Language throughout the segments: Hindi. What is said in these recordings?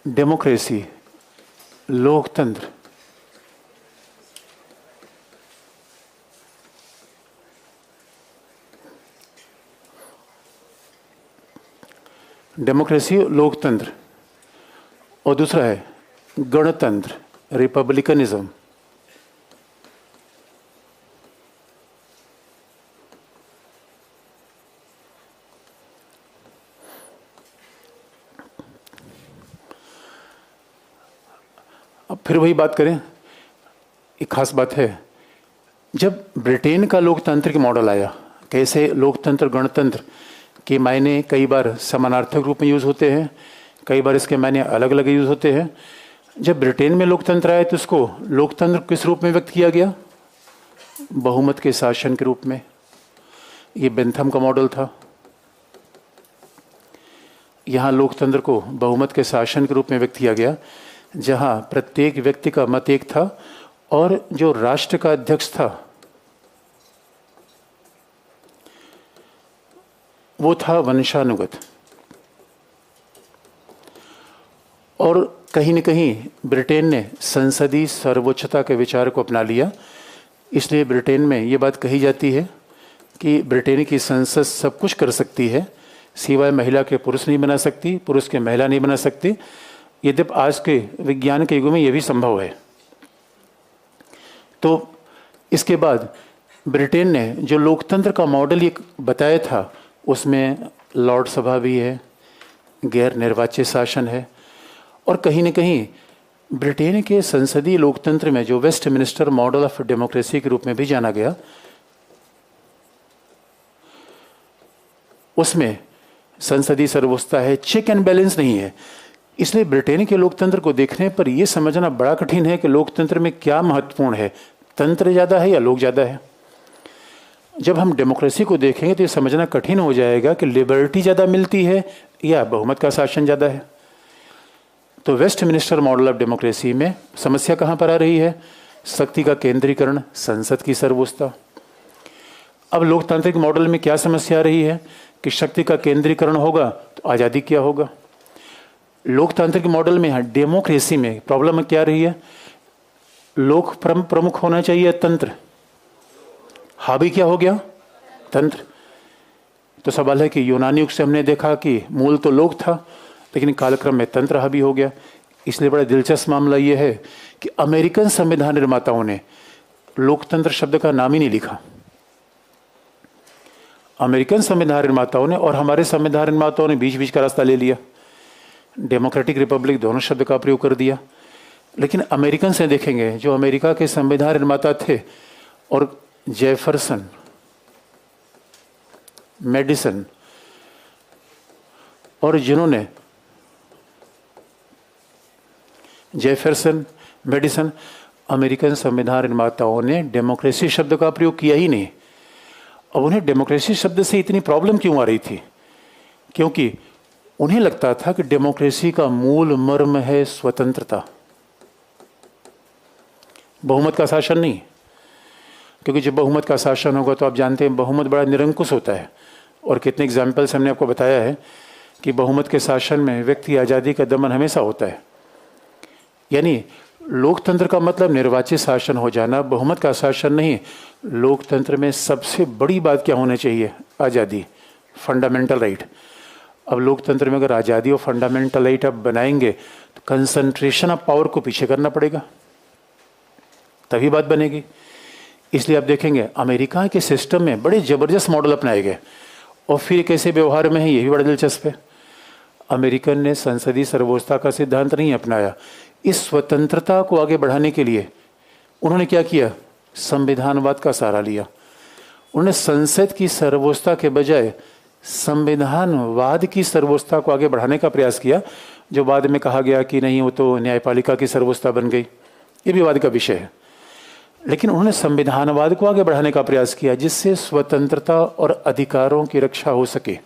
डेमोक्रेसी, लोकतंत्र, डेमोक्रेसी लोकतंत्र, और दूसरा है गणतंत्र, रिपब्लिकनिज्म। अब फिर वही बात करें, एक खास बात है, जब ब्रिटेन का लोकतांत्रिक मॉडल आया, कैसे लोकतंत्र गणतंत्र के मायने कई बार समानार्थक रूप में यूज़ होते हैं, कई बार इसके मायने अलग अलग यूज़ होते हैं। जब ब्रिटेन में लोकतंत्र आया तो इसको लोकतंत्र किस रूप में व्यक्त किया गया? बहुमत के शासन के रूप में। ये बेंथम का मॉडल था। यहाँ लोकतंत्र को बहुमत के शासन के रूप में व्यक्त किया गया, जहाँ प्रत्येक व्यक्ति का मत एक था और जो राष्ट्र का अध्यक्ष था वो था वंशानुगत। और कहीं न कहीं ब्रिटेन ने संसदीय सर्वोच्चता के विचार को अपना लिया। इसलिए ब्रिटेन में ये बात कही जाती है कि ब्रिटेन की संसद सब कुछ कर सकती है, सिवाय महिला के पुरुष नहीं बना सकती, पुरुष के महिला नहीं बना सकती। यद्यपि आज के विज्ञान के युग में यह भी संभव है। तो इसके बाद ब्रिटेन ने जो लोकतंत्र का मॉडल ये बताया था, उसमें लॉर्ड सभा भी है, गैर निर्वाचित शासन है, और कहीं न कहीं ब्रिटेन के संसदीय लोकतंत्र में जो वेस्टमिनिस्टर मॉडल ऑफ डेमोक्रेसी के रूप में भी जाना गया, उसमें संसदीय सर्वोच्चता है, चेक एंड बैलेंस नहीं है। इसलिए ब्रिटेन के लोकतंत्र को देखने पर यह समझना बड़ा कठिन है कि लोकतंत्र में क्या महत्वपूर्ण है, तंत्र ज़्यादा है या लोग ज़्यादा है। जब हम डेमोक्रेसी को देखेंगे तो ये समझना कठिन हो जाएगा कि लिबर्टी ज़्यादा मिलती है या बहुमत का शासन ज़्यादा है। तो वेस्टमिनिस्टर मॉडल ऑफ डेमोक्रेसी में समस्या कहाँ पर आ रही है? शक्ति का केंद्रीकरण, संसद की सर्वोच्चता। अब लोकतांत्रिक मॉडल में क्या समस्या आ रही है कि शक्ति का केंद्रीकरण होगा तो आज़ादी क्या होगा? लोकतांत्रिक मॉडल में, डेमोक्रेसी में प्रॉब्लम क्या रही है? लोक प्रमुख होना चाहिए तंत्र, हावी क्या हो गया? तंत्र। तो सवाल है कि यूनानी युग से हमने देखा कि मूल तो लोक था, लेकिन कालक्रम में तंत्र हावी हो गया। इसलिए बड़ा दिलचस्प मामला ये है कि अमेरिकन संविधान निर्माताओं ने लोकतंत्र शब्द का नाम ही नहीं लिखा। अमेरिकन संविधान निर्माताओं ने और हमारे संविधान निर्माताओं ने बीच बीच का रास्ता ले लिया, डेमोक्रेटिक रिपब्लिक दोनों शब्द का प्रयोग कर दिया। लेकिन अमेरिकन से देखेंगे, जो अमेरिका के संविधान निर्माता थे, और जेफरसन, मेडिसन, और जिन्होंने जेफरसन, मेडिसन, अमेरिकन संविधान निर्माताओं ने डेमोक्रेसी शब्द का प्रयोग किया ही नहीं। अब उन्हें डेमोक्रेसी शब्द से इतनी प्रॉब्लम क्यों आ रही थी? क्योंकि उन्हें लगता था कि डेमोक्रेसी का मूल मर्म है स्वतंत्रता, बहुमत का शासन नहीं। क्योंकि जब बहुमत का शासन होगा तो आप जानते हैं बहुमत बड़ा निरंकुश होता है, और कितने एग्जाम्पल्स हमने आपको बताया है कि बहुमत के शासन में व्यक्ति आज़ादी का दमन हमेशा होता है। यानी लोकतंत्र का मतलब निर्वाचित शासन हो जाना, बहुमत का शासन नहीं। लोकतंत्र में सबसे बड़ी बात क्या होनी चाहिए? आज़ादी, फंडामेंटल राइट। अब लोकतंत्र में अगर आज़ादी और फंडामेंटल राइट आप बनाएंगे तो कंसंट्रेशन ऑफ पावर को पीछे करना पड़ेगा, तभी बात बनेगी। इसलिए आप देखेंगे अमेरिका के सिस्टम में बड़े ज़बरदस्त मॉडल अपनाए गए, और फिर कैसे व्यवहार में है ये भी बड़ा दिलचस्प है। अमेरिकन ने संसदीय सर्वोच्चता का सिद्धांत नहीं अपनाया। इस स्वतंत्रता को आगे बढ़ाने के लिए उन्होंने क्या किया? संविधानवाद का सहारा लिया। उन्होंने संसद की सर्वोच्चता के बजाय संविधानवाद की सर्वोच्चता को आगे बढ़ाने का प्रयास किया, जो बाद में कहा गया कि नहीं, वो तो न्यायपालिका की सर्वोच्चता बन गई। ये भी वाद का विषय है। लेकिन उन्होंने संविधानवाद को आगे बढ़ाने का प्रयास किया, जिससे स्वतंत्रता और अधिकारों की रक्षा हो सके,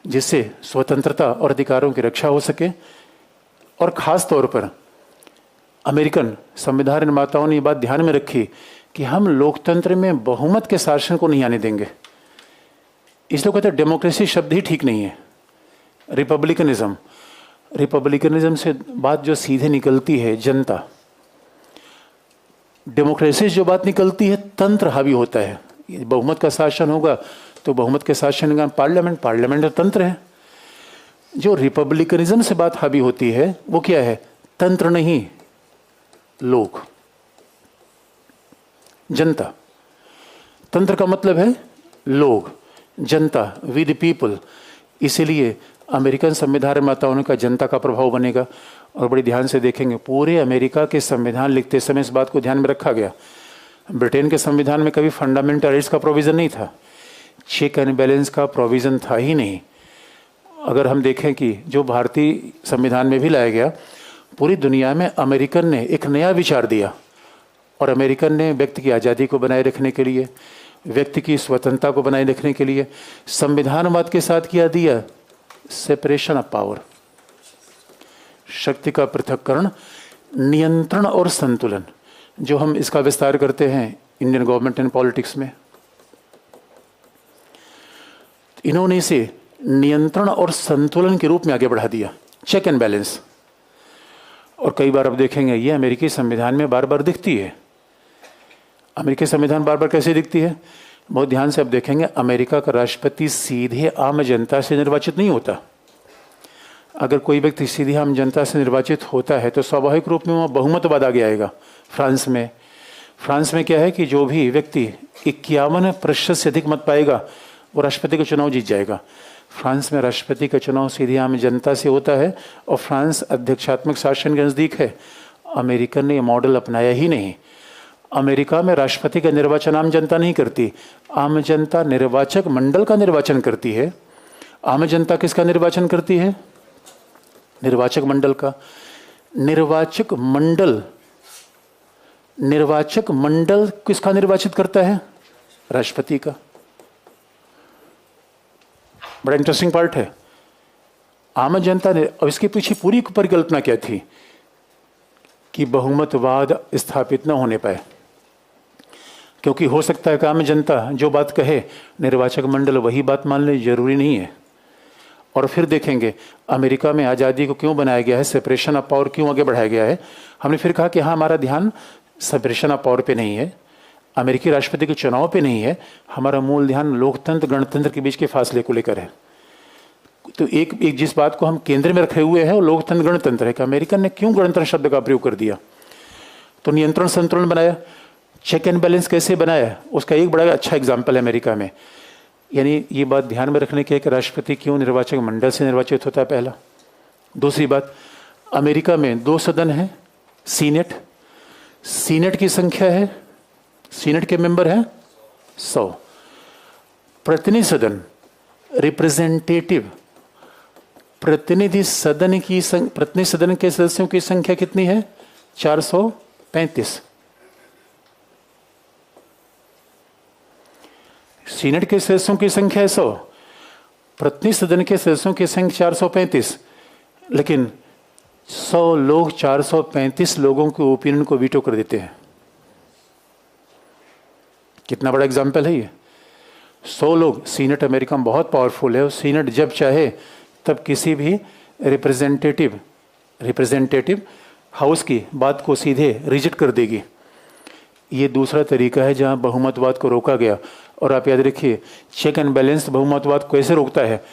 जिससे स्वतंत्रता और अधिकारों की रक्षा हो सके। और ख़ास तौर पर अमेरिकन संविधान निर्माताओं ने ये बात ध्यान में रखी कि हम लोकतंत्र में बहुमत के शासन को नहीं आने देंगे। इसलिए कहते हैं डेमोक्रेसी शब्द ही ठीक नहीं है। रिपब्लिकनिज्म, रिपब्लिकनिज्म से बात जो सीधे निकलती है जनता, डेमोक्रेसी से जो बात निकलती है तंत्र हावी होता है। बहुमत का शासन होगा तो बहुमत के शासन का पार्लियामेंट, पार्लियामेंट तंत्र है। जो रिपब्लिकनिज्म से बात हावी होती है वो क्या है? तंत्र नहीं, लोग, जनता। तंत्र का मतलब है लोग, जनता, वी द पीपल। इसीलिए अमेरिकन संविधान में आता उनका जनता का प्रभाव बनेगा। और बड़ी ध्यान से देखेंगे पूरे अमेरिका के संविधान लिखते समय इस बात को ध्यान में रखा गया। ब्रिटेन के संविधान में कभी फंडामेंटल राइट्स का प्रोविज़न नहीं था, चेक एंड बैलेंस का प्रोविज़न था ही नहीं। अगर हम देखें कि जो भारतीय संविधान में भी लाया गया, पूरी दुनिया में अमेरिकन ने एक नया विचार दिया। और अमेरिकन ने व्यक्ति की आज़ादी को बनाए रखने के लिए, व्यक्ति की स्वतंत्रता को बनाए रखने के लिए संविधानवाद के साथ क्या दिया? सेपरेशन ऑफ पावर, शक्ति का पृथक्करण, नियंत्रण और संतुलन, जो हम इसका विस्तार करते हैं इंडियन गवर्नमेंट एंड पॉलिटिक्स में। इन्होंने इसे नियंत्रण और संतुलन के रूप में आगे बढ़ा दिया, चेक एंड बैलेंस। और कई बार अब देखेंगे ये अमेरिकी संविधान में बार बार दिखती है। अमेरिकी संविधान बार बार कैसे दिखती है? बहुत ध्यान से अब देखेंगे, अमेरिका का राष्ट्रपति सीधे आम जनता से निर्वाचित नहीं होता। अगर कोई व्यक्ति सीधे आम जनता से निर्वाचित होता है तो स्वाभाविक रूप में वहाँ बहुमतवाद आगे आएगा। फ्रांस में क्या है कि जो भी व्यक्ति 51% से अधिक मत पाएगा वो राष्ट्रपति का चुनाव जीत जाएगा। फ्रांस में राष्ट्रपति का चुनाव सीधे आम जनता से होता है और फ्रांस अध्यक्षात्मक शासन के नज़दीक है। अमेरिकन ने ये मॉडल अपनाया ही नहीं। अमेरिका में राष्ट्रपति का निर्वाचन आम जनता नहीं करती, आम जनता निर्वाचक मंडल का निर्वाचन करती है। आम जनता किसका निर्वाचन करती है? निर्वाचक मंडल का। निर्वाचक मंडल किसका निर्वाचित करता है? राष्ट्रपति का। बड़ा इंटरेस्टिंग पार्ट है। आम जनता ने, और इसके पीछे पूरी परिकल्पना क्या थी कि बहुमतवाद स्थापित न होने पाए, क्योंकि हो सकता है कि आम जनता जो बात कहे निर्वाचक मंडल वही बात मान ले, जरूरी नहीं है। और फिर देखेंगे अमेरिका में आज़ादी को क्यों बनाया गया है, सेपरेशन ऑफ पावर क्यों आगे बढ़ाया गया है। हमने फिर कहा कि हाँ, हमारा ध्यान सेपरेशन ऑफ पावर पे नहीं है, अमेरिकी राष्ट्रपति के चुनाव पे नहीं है, हमारा मूल ध्यान लोकतंत्र गणतंत्र के बीच के फासले को लेकर है। तो एक जिस बात को हम केंद्र में रखे हुए हैं वो लोकतंत्र गणतंत्र है कि अमेरिकन ने क्यों गणतंत्र शब्द का प्रयोग कर दिया। तो नियंत्रण संतुलन बनाया, चेक एंड बैलेंस कैसे बनाया, उसका एक बड़ा अच्छा एग्जाम्पल है अमेरिका में। यानी ये बात ध्यान में रखने की है कि राष्ट्रपति क्यों निर्वाचक मंडल से निर्वाचित होता है, पहला। दूसरी बात, अमेरिका में 2 सदन है, सीनेट की संख्या है, सीनेट के मेंबर हैं 100। प्रतिनिधि सदन, रिप्रेजेंटेटिव, प्रतिनिधि सदन के सदस्यों की संख्या कितनी है? 435। सीनेट के सदस्यों की संख्या है 100, प्रतिनिधि सदन के सदस्यों की संख्या 435। लेकिन 100 लोग 435 लोगों के ओपिनियन को वीटो कर देते हैं। कितना बड़ा एग्जाम्पल है ये। 100 लोग, सीनेट अमेरिका में बहुत पावरफुल है, सीनेट जब चाहे तब किसी भी रिप्रेजेंटेटिव हाउस की बात को सीधे रिजेक्ट कर देगी। ये दूसरा तरीका है जहां बहुमतवाद को रोका गया। और आप याद रखिए, चेक एंड बैलेंस बहुमतवाद को कैसे रोकता है?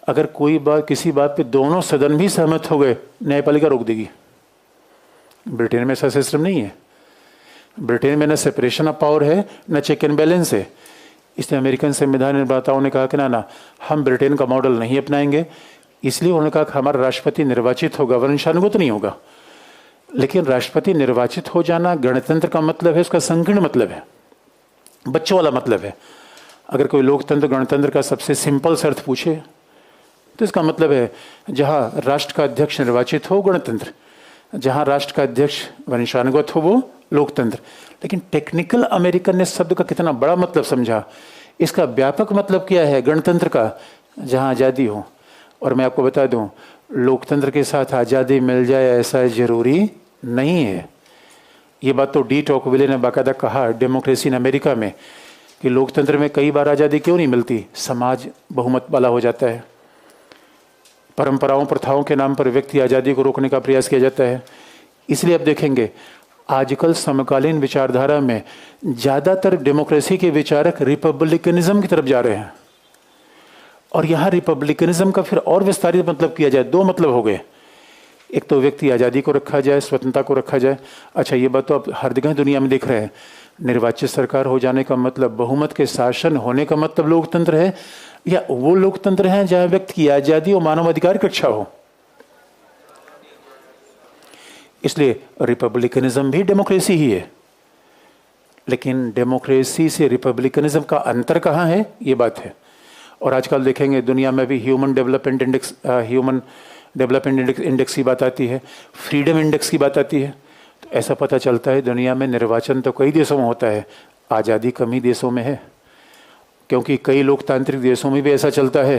अगर कोई बात, किसी बात पे दोनों सदन भी सहमत हो गए, न्यायपालिका रोक देगी। ब्रिटेन में ऐसा सिस्टम नहीं है। ब्रिटेन में न सेपरेशन ऑफ पावर है, न चेक एंड बैलेंस है। इसलिए अमेरिकन संविधान निर्माताओं ने कहा कि ना, हम ब्रिटेन का मॉडल नहीं अपनाएंगे। इसलिए उन्होंने कहा कि हमारा राष्ट्रपति निर्वाचित होगा, वंशानुगत नहीं होगा। लेकिन राष्ट्रपति निर्वाचित हो जाना गणतंत्र का मतलब है, उसका संकीर्ण मतलब है, बच्चों वाला मतलब है। अगर कोई लोकतंत्र गणतंत्र का सबसे सिंपल सा अर्थ पूछे तो इसका मतलब है जहां राष्ट्र का अध्यक्ष निर्वाचित हो गणतंत्र, जहां राष्ट्र का अध्यक्ष वंशानुगत हो वो लोकतंत्र। लेकिन टेक्निकल अमेरिकन ने शब्द का कितना बड़ा मतलब समझा। इसका व्यापक मतलब क्या है गणतंत्र का? जहां आज़ादी हो। और मैं आपको बता दूं, लोकतंत्र के साथ आज़ादी मिल जाए ऐसा जरूरी नहीं है। ये बात तो डी टॉकविले ने बाकायदा कहा डेमोक्रेसी इन अमेरिका में कि लोकतंत्र में कई बार आज़ादी क्यों नहीं मिलती, समाज बहुमत वाला हो जाता है। परंपराओं प्रथाओं के नाम पर व्यक्ति आज़ादी को रोकने का प्रयास किया जाता है। इसलिए आप देखेंगे आजकल समकालीन विचारधारा में ज़्यादातर डेमोक्रेसी के विचारक रिपब्लिकनिज्म की तरफ जा रहे हैं। और यहाँ रिपब्लिकनिज्म का फिर और विस्तारित मतलब किया जाए, दो मतलब हो गए। एक तो व्यक्ति आज़ादी को रखा जाए, स्वतंत्रता को रखा जाए। अच्छा, ये बात तो आप हर जगह दुनिया में देख रहे हैं। निर्वाचित सरकार हो जाने का मतलब, बहुमत के शासन होने का मतलब लोकतंत्र है, या वो लोकतंत्र है जहाँ व्यक्ति की आज़ादी और मानवाधिकार की रक्षा हो। इसलिए रिपब्लिकनिज्म भी डेमोक्रेसी ही है। लेकिन डेमोक्रेसी से रिपब्लिकनिज्म का अंतर कहाँ है, ये बात है। और आजकल देखेंगे दुनिया में भी ह्यूमन डेवलपमेंट इंडेक्स की बात आती है, फ्रीडम इंडेक्स की बात आती है। तो ऐसा पता चलता है दुनिया में निर्वाचन तो कई देशों में होता है, आज़ादी कम ही देशों में है। क्योंकि कई लोकतांत्रिक देशों में भी ऐसा चलता है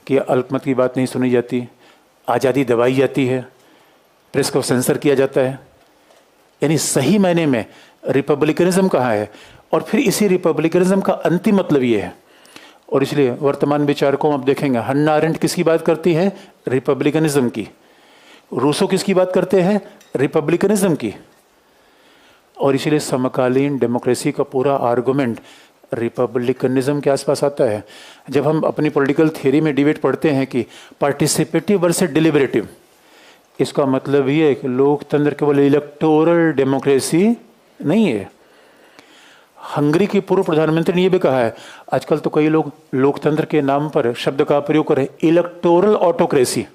कि अल्पमत की बात नहीं सुनी जाती, आज़ादी दबाई जाती है, प्रेस को सेंसर किया जाता है। यानी सही मायने में रिपब्लिकनिज्म कहाँ है। और फिर इसी रिपब्लिकनिज्म का अंतिम मतलब ये है। और इसलिए वर्तमान विचारकों आप देखेंगे हन्ना अरेंट किसकी बात करती है, रिपब्लिकनिज्म की। रूसो किसकी बात करते हैं, रिपब्लिकनिज्म की। और इसलिए समकालीन डेमोक्रेसी का पूरा आर्गुमेंट रिपब्लिकनिज्म के आसपास आता है। जब हम अपनी पॉलिटिकल थियरी में डिबेट पढ़ते हैं कि पार्टिसिपेटिव वर्सेस डिलिबरेटिव, इसका मतलब ये है कि लोकतंत्र केवल इलेक्टोरल डेमोक्रेसी नहीं है। हंगरी की पूर्व प्रधानमंत्री ने यह भी कहा है, आजकल तो कई लोग लोकतंत्र के नाम पर शब्द का प्रयोग कर रहे हैं, इलेक्टोरल ऑटोक्रेसी।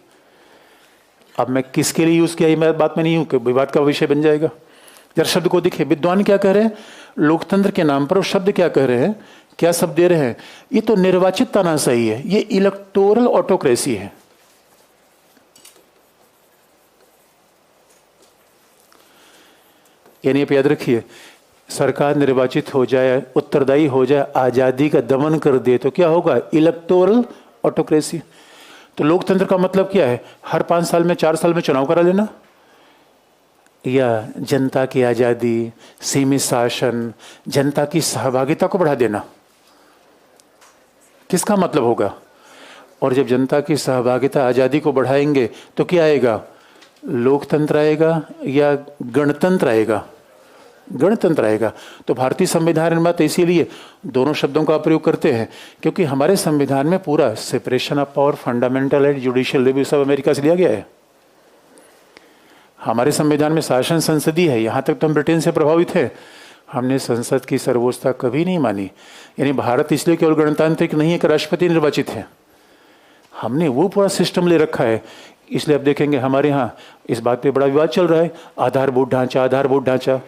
अब मैं किसके लिए यूज किया ये मैं बात में नहीं हूं कि विवाद का विषय बन जाएगा। जरा शब्द को देखिए, विद्वान क्या कह रहे हैं लोकतंत्र के नाम पर, और शब्द क्या कह रहे हैं, क्या शब्द दे रहे हैं। ये तो निर्वाचित तानाशाही है, ये इलेक्टोरल ऑटोक्रेसी है। यानी आप याद रखिए, सरकार निर्वाचित हो जाए, उत्तरदायी हो जाए, आज़ादी का दमन कर दे तो क्या होगा, इलेक्टोरल ऑटोक्रेसी। तो लोकतंत्र का मतलब क्या है, हर 5 साल में 4 साल में चुनाव करा लेना, या जनता की आज़ादी, सीमित शासन, जनता की सहभागिता को बढ़ा देना, किसका मतलब होगा। और जब जनता की सहभागिता आज़ादी को बढ़ाएंगे तो क्या आएगा, लोकतंत्र आएगा या गणतंत्र आएगा, गणतंत्र आएगा। तो भारतीय संविधान में बात इसीलिए दोनों शब्दों का प्रयोग करते हैं, क्योंकि हमारे संविधान में पूरा separation of power, fundamental and judicial review सब अमेरिका से लिया गया है। हमारे संविधान में शासन संसदीय है, यहाँ तक तो हम ब्रिटेन से प्रभावित है, हमने संसद की सर्वोच्चता कभी नहीं मानी। यानी भारत इसलिए केवल गणतांत्रिक नहीं है कि राष्ट्रपति निर्वाचित है, हमने वो पूरा सिस्टम ले रखा है। इसलिए आप देखेंगे हमारे यहाँ इस बात पे बड़ा विवाद चल रहा है, आधारभूत ढांचा, आधारभूत ढांचा।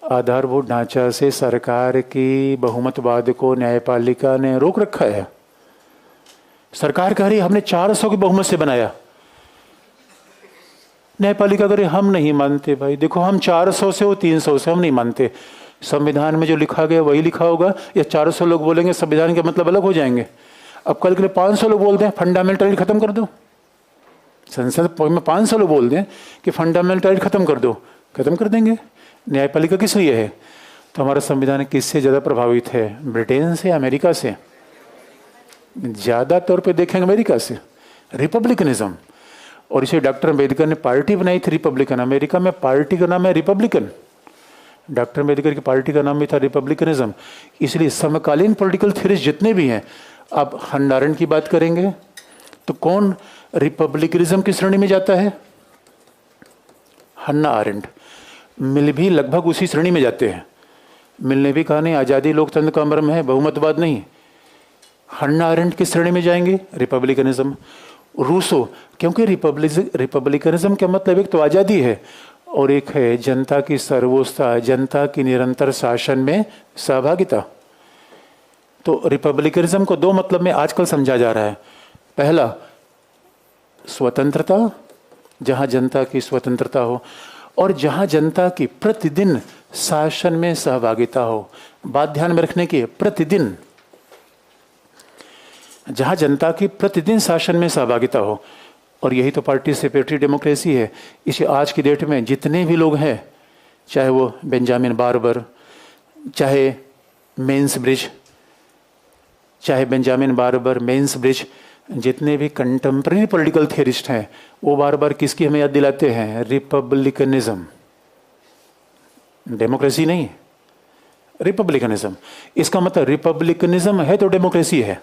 आधारभूत ढांचा से सरकार की बहुमतवाद को न्यायपालिका ने रोक रखा है। सरकार कह रही हमने 400 की बहुमत से बनाया, न्यायपालिका कह रही हम नहीं मानते भाई, देखो हम 400 से हो 300 से, हम नहीं मानते। संविधान में जो लिखा गया वही लिखा होगा, या 400 लोग बोलेंगे संविधान के मतलब अलग हो जाएंगे। अब कल के लिए 500 लोग बोल दें फंडामेंटल राइट खत्म कर दो, संसद में 500 लोग बोल दें कि फंडामेंटल राइट खत्म कर दो, खत्म कर देंगे। न्यायपालिका किस लिए है। तो हमारा संविधान किससे ज़्यादा प्रभावित है, ब्रिटेन से, अमेरिका से। ज़्यादा तौर पे देखेंगे अमेरिका से, रिपब्लिकनिज्म। और इसे डॉक्टर अम्बेडकर ने पार्टी बनाई थी रिपब्लिकन। अमेरिका में पार्टी का नाम है रिपब्लिकन, डॉक्टर अम्बेडकर की पार्टी का नाम भी था रिपब्लिकनिज्म। इसलिए समकालीन पॉलिटिकल थ्योरीज जितने भी हैं, आप हन्ना अरेंट की बात करेंगे तो कौन रिपब्लिकनिज्म की श्रेणी में जाता है, हन्ना अरेंट। मिल भी लगभग उसी श्रेणी में जाते हैं। मिल ने भी कहा नहीं आज़ादी लोकतंत्र का मर्म है, बहुमतवाद नहीं। हन्ना अरेंट किस श्रेणी में जाएंगे, रिपब्लिकनिज्म। रूसो, क्योंकि रिपब्लिकनिज्म का मतलब एक तो आज़ादी है और एक है जनता की सर्वोच्चता, जनता की निरंतर शासन में सहभागिता। तो रिपब्लिकनिज्म को दो मतलब में आजकल समझा जा रहा है। पहला स्वतंत्रता, जहां जनता की स्वतंत्रता हो और जहां जनता की प्रतिदिन शासन में सहभागिता हो। बात ध्यान में रखने की, प्रतिदिन, जहां जनता की प्रतिदिन शासन में सहभागिता हो। और यही तो पार्टिसिपेटरी डेमोक्रेसी है। इसे आज की डेट में जितने भी लोग हैं, चाहे वो बेंजामिन बार्बर, चाहे मेंस ब्रिज, जितने भी कंटेम्प्रेरी पॉलिटिकल थियरिस्ट हैं वो बार बार किसकी हमें याद दिलाते हैं? रिपब्लिकनिज्म। डेमोक्रेसी नहीं, रिपब्लिकनिज्म। इसका मतलब रिपब्लिकनिज्म है तो डेमोक्रेसी है,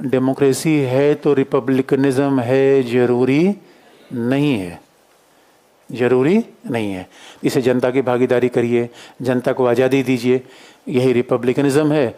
डेमोक्रेसी है तो रिपब्लिकनिज्म है, जरूरी नहीं है, जरूरी नहीं है। इसे जनता की भागीदारी करिए, जनता को आज़ादी दीजिए, यही रिपब्लिकनिज्म है।